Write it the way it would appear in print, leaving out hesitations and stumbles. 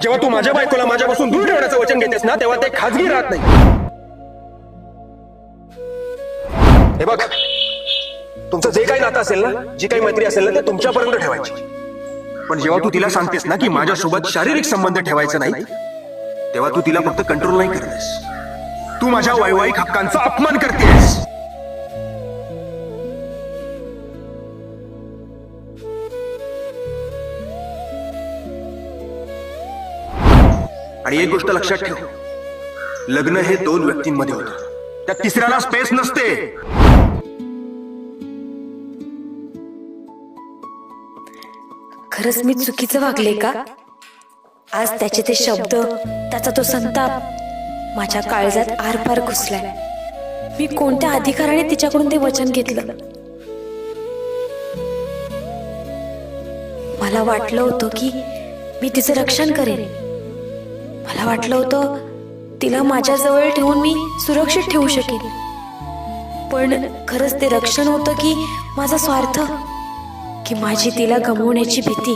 जेव्हा तू माझ्या बायकोला माझ्यापासून दूर ठेवण्याचं वचन घेतेस ना, तेव्हा ते खाजगी राहत नाही. हे बघ, तुमचं जे काही नातं असेल ना, जी काही मैत्री असेल ना, ते तुमच्यापर्यंत ठेवायची. पण जेव्हा तू तिला सांगतेस ना की माझ्यासोबत शारीरिक संबंध ठेवायचा नाही, तेव्हा तू तिला फक्त कंट्रोल नाही करतेस, तू माझ्या वैवाहिक हक्कांचा अपमान करतेस. आणि एक गोष्ट लक्षात ठेव, लग्न हे दोन व्यक्तींमध्ये होतं, त्या तिसऱ्याला स्पेस नसते. खरंच मी चुकीचं वागले का? आज त्याचे ते शब्द, त्याचा तो संताप माझ्या काळजात आरपार घुसलाय. मी कोणत्या अधिकाराने तिच्याकडून ते वचन घेतलं? मला वाटलं होतं की मी तिचं रक्षण करेन. मला वाटलं होतं तिला माझ्या जवळ ठेवून मी सुरक्षित ठेवू शकेन. पण खरंच ते रक्षण होतं की माझा स्वार्थ, की माझी तिला गमावण्याची भीती?